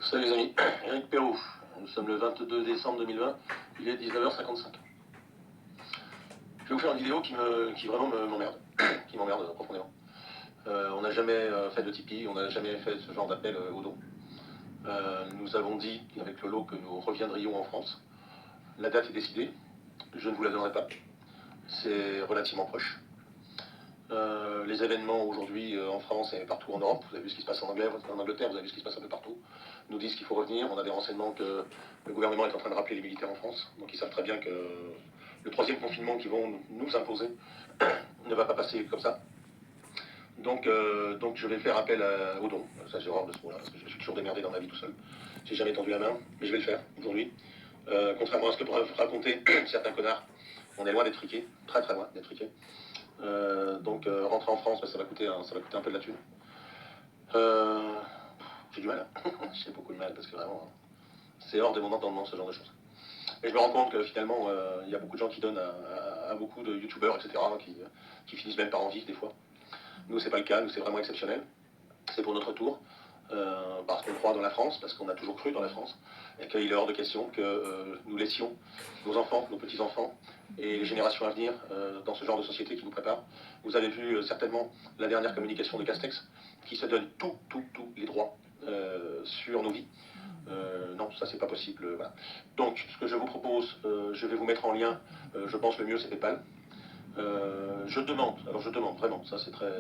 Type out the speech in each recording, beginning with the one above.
Salut les amis, Eric Perrault. Nous sommes le 22 décembre 2020, il est 19h55. Je vais vous faire une vidéo qui vraiment m'emmerde, qui m'emmerde profondément. On n'a jamais fait de Tipeee, on n'a jamais fait ce genre d'appel au don. Nous avons dit avec Lolo que nous reviendrions en France. La date est décidée, je ne vous la donnerai pas. C'est relativement proche. Les événements aujourd'hui en France et partout en Europe, vous avez vu ce qui se passe en Angleterre, vous avez vu ce qui se passe un peu partout, nous disent qu'il faut revenir. On a des renseignements que le gouvernement est en train de rappeler les militaires en France, donc ils savent très bien que le troisième confinement qu'ils vont nous imposer ne va pas passer comme ça. Donc je vais faire appel au don. Ça j'ai horreur de ce mot-là, parce que je me suis toujours démerdé dans ma vie tout seul. J'ai jamais tendu la main, mais je vais le faire aujourd'hui. Contrairement à ce que pourraient raconter certains connards, on est loin d'être friqués, très très loin d'être friqués. Rentrer en France, ça va coûter un peu de la thune. J'ai du mal, j'ai beaucoup de mal parce que vraiment, c'est hors de mon entendement ce genre de choses. Et je me rends compte que finalement, il y a beaucoup de gens qui donnent à beaucoup de youtubeurs, etc., qui finissent même par en vivre des fois. Nous, c'est pas le cas, nous, c'est vraiment exceptionnel. C'est pour notre tour, parce qu'on croit dans la France, parce qu'on a toujours cru dans la France, et qu'il est hors de question que nous laissions nos enfants, nos petits-enfants, et les générations à venir dans ce genre de société qui nous prépare. Vous avez vu certainement la dernière communication de Castex, qui se donne tous les droits sur nos vies. Non, ça c'est pas possible. Voilà. Donc, ce que je vous propose, je vais vous mettre en lien, je pense le mieux c'est PayPal. Je demande vraiment, ça c'est très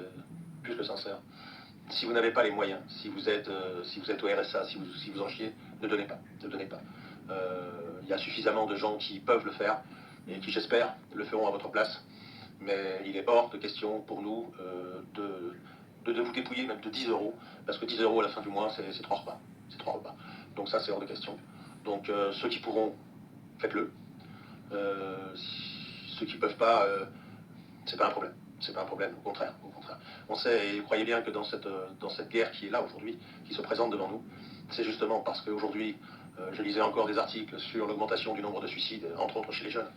plus que sincère. Si vous n'avez pas les moyens, si vous êtes au RSA, si vous en chiez, ne donnez pas. Ne donnez pas. Il y a suffisamment de gens qui peuvent le faire et qui, j'espère, le feront à votre place. Mais il est hors de question pour nous de vous dépouiller même de 10 euros, parce que 10 euros à la fin du mois, c'est 3 repas. C'est 3 repas. Donc ça, c'est hors de question. Donc ceux qui pourront, faites-le. Ceux qui ne peuvent pas, c'est pas un problème. C'est pas un problème, au contraire, au contraire. On sait, et croyez bien que dans cette guerre qui est là aujourd'hui, qui se présente devant nous, c'est justement parce qu'aujourd'hui, je lisais encore des articles sur l'augmentation du nombre de suicides, entre autres chez les jeunes.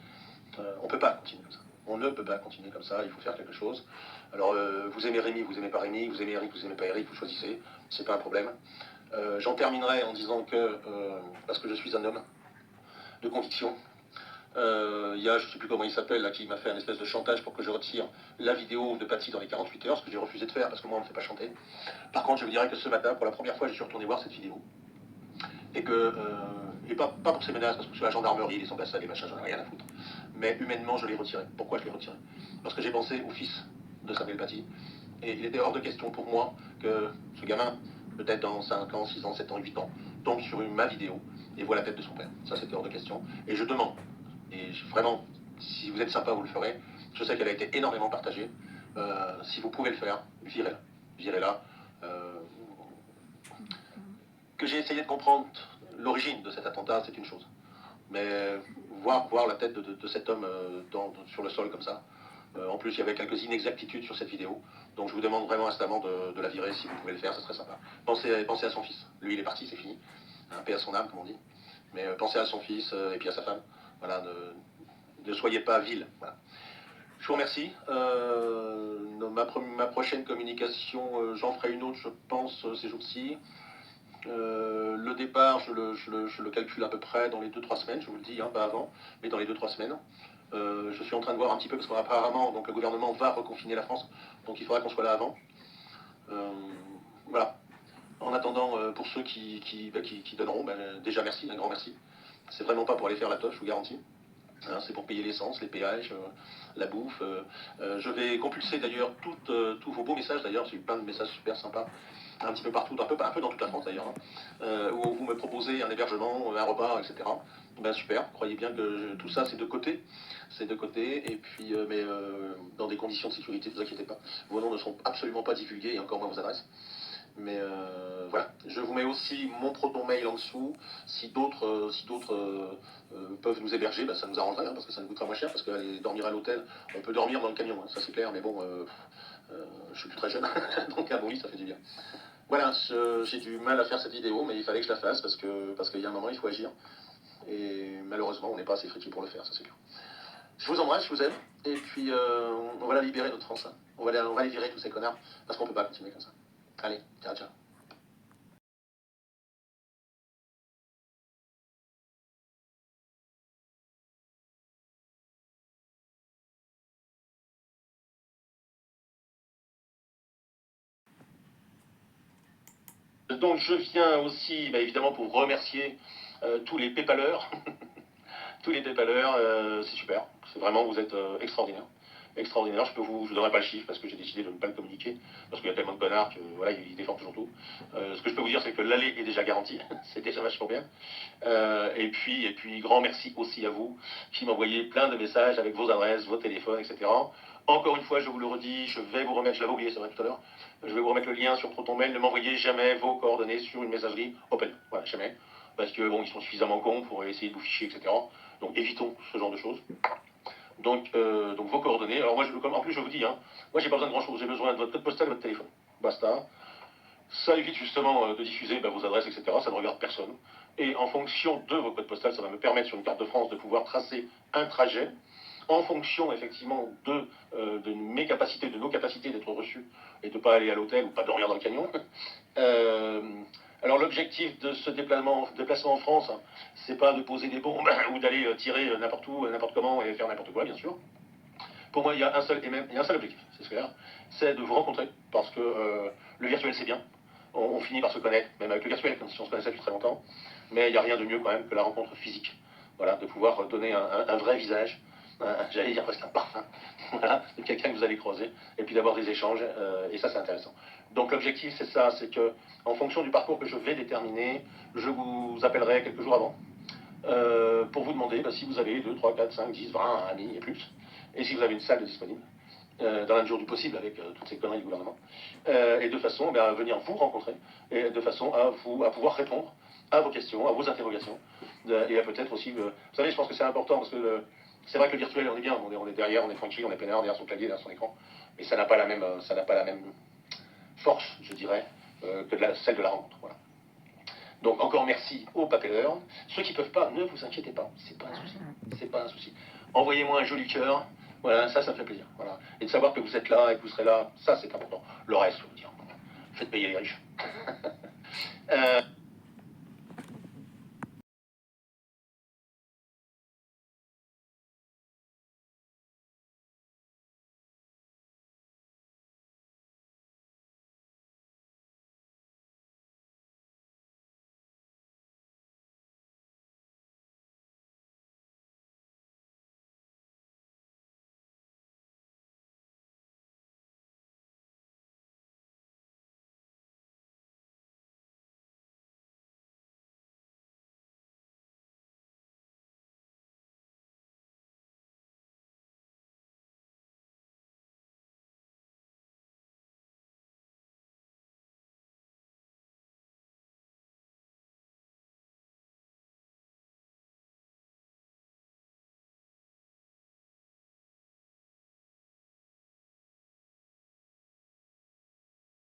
On ne peut pas continuer comme ça. On ne peut pas continuer comme ça, il faut faire quelque chose. Alors, vous aimez Rémi, vous n'aimez pas Rémi, vous aimez Eric, vous n'aimez pas Eric, vous choisissez, c'est pas un problème. J'en terminerai en disant que, parce que je suis un homme de conviction, il y a, je ne sais plus comment il s'appelle, là, qui m'a fait un espèce de chantage pour que je retire la vidéo de Patsy dans les 48 heures, ce que j'ai refusé de faire parce que moi on ne me fait pas chanter. Par contre, je vous dirais que ce matin, pour la première fois, je suis retourné voir cette vidéo. Et que, et pas pour ces menaces, parce que sur la gendarmerie, les ambassades, les machins, j'en ai rien à foutre. Mais humainement, je l'ai retiré. Pourquoi je l'ai retiré? Parce que j'ai pensé au fils de Samuel Paty. Et il était hors de question pour moi que ce gamin, peut-être dans 5 ans, 6 ans, 7 ans, 8 ans, tombe sur ma vidéo et voit la tête de son père. Ça, c'était hors de question. Et je demande, et vraiment, si vous êtes sympa, vous le ferez. Je sais qu'elle a été énormément partagée. Si vous pouvez le faire, virez-la. Virez-la. Que j'ai essayé de comprendre l'origine de cet attentat, c'est une chose. Mais voir la tête de cet homme sur le sol comme ça, en plus il y avait quelques inexactitudes sur cette vidéo, donc je vous demande vraiment instamment de la virer. Si vous pouvez le faire, ça serait sympa. Pensez à son fils. Lui il est parti, c'est fini. Paix à son âme, comme on dit. Mais pensez à son fils et puis à sa femme. Voilà, ne soyez pas vil. Voilà. Je vous remercie. Ma prochaine communication, j'en ferai une autre, je pense, ces jours-ci. Le départ, je le calcule à peu près dans les 2-3 semaines, je vous le dis, hein, pas avant, mais dans les 2-3 semaines. Je suis en train de voir un petit peu, parce qu'apparemment, donc, le gouvernement va reconfiner la France, donc il faudra qu'on soit là avant. Voilà. En attendant, pour ceux qui donneront, déjà merci, un grand merci. C'est vraiment pas pour aller faire la teuf, je vous garantis. Hein, c'est pour payer l'essence, les péages, la bouffe. Je vais compulser d'ailleurs tous vos beaux messages. D'ailleurs, j'ai eu plein de messages super sympas, un petit peu partout, un peu dans toute la France d'ailleurs, hein, où vous me proposez un hébergement, un repas, etc. Ben super, croyez bien que tout ça c'est de côté. C'est de côté, et puis, dans des conditions de sécurité, ne vous inquiétez pas. Vos noms ne sont absolument pas divulgués, et encore moins vos adresses. Mais voilà, je vous mets aussi mon proton mail en dessous. Si d'autres peuvent nous héberger, ça nous arrangerait, hein, parce que ça nous coûtera moins cher, parce qu'aller dormir à l'hôtel, on peut dormir dans le camion, hein, ça c'est clair, mais bon, je suis plus très jeune, donc un bon lit, ça fait du bien. Voilà, j'ai du mal à faire cette vidéo, mais il fallait que je la fasse, parce qu'il y a un moment, il faut agir. Et malheureusement, on n'est pas assez friqués pour le faire, ça c'est clair. Je vous embrasse, je vous aime, et puis on va la libérer, notre France. Hein. On va les virer, tous ces connards, parce qu'on peut pas continuer comme ça. Allez, ciao, ciao. Donc je viens aussi, évidemment, pour remercier tous les PayPaleurs. Tous les PayPaleurs, c'est super. C'est vraiment, vous êtes extraordinaires. Extraordinaire. Je vous donnerai pas le chiffre parce que j'ai décidé de ne pas le communiquer parce qu'il y a tellement de connards que voilà, ils défendent toujours tout. Ce que je peux vous dire, c'est que l'aller est déjà garanti. C'est déjà vachement bien. Et puis, grand merci aussi à vous qui m'envoyez plein de messages avec vos adresses, vos téléphones, etc. Encore une fois, je vous le redis, je vais vous remettre, je l'avais oublié, c'est vrai tout à l'heure, je vais vous remettre le lien sur ProtonMail. Ne m'envoyez jamais vos coordonnées sur une messagerie open. Voilà, jamais. Parce que bon, ils sont suffisamment cons pour essayer de vous ficher, etc. Donc évitons ce genre de choses. Donc vos coordonnées. Alors moi, en plus, je vous dis, hein, moi, j'ai pas besoin de grand-chose. J'ai besoin de votre code postal et votre téléphone. Basta. Ça évite justement de diffuser vos adresses, etc. Ça ne regarde personne. Et en fonction de vos codes postales, ça va me permettre sur une carte de France de pouvoir tracer un trajet en fonction effectivement de mes capacités, de nos capacités d'être reçus et de ne pas aller à l'hôtel ou pas dormir dans le camion. Alors l'objectif de ce déplacement en France, hein, c'est pas de poser des bombes ou d'aller tirer n'importe où, n'importe comment et faire n'importe quoi, bien sûr. Pour moi, il y a un seul objectif, c'est clair, c'est de vous rencontrer, parce que le virtuel c'est bien, on finit par se connaître, même avec le virtuel, comme si on se connaissait depuis très longtemps, mais il n'y a rien de mieux quand même que la rencontre physique, voilà, de pouvoir donner un vrai visage, j'allais dire presque un parfum, voilà, de quelqu'un que vous allez croiser, et puis d'avoir des échanges, et ça c'est intéressant. Donc l'objectif c'est ça, c'est que en fonction du parcours que je vais déterminer, je vous appellerai quelques jours avant, pour vous demander si vous avez 2, 3, 4, 5, 10, 20 amis et plus, et si vous avez une salle disponible, dans la mesure du possible avec toutes ces conneries du gouvernement, et de façon à venir vous rencontrer, et de façon à pouvoir répondre à vos questions, à vos interrogations, et à peut-être aussi, vous savez, je pense que c'est important, parce que c'est vrai que le virtuel, on est bien, on est derrière, on est tranquille, on est peinard derrière son clavier, derrière son écran, mais ça n'a pas la même force, je dirais, que celle de la rencontre, voilà. Donc encore merci aux papeleurs. Ceux qui ne peuvent pas, ne vous inquiétez pas, c'est pas un souci. C'est pas un souci. Envoyez-moi un joli cœur. Voilà, ça me fait plaisir. Voilà. Et de savoir que vous êtes là et que vous serez là, ça c'est important. Le reste, je veux dire, faites payer les riches.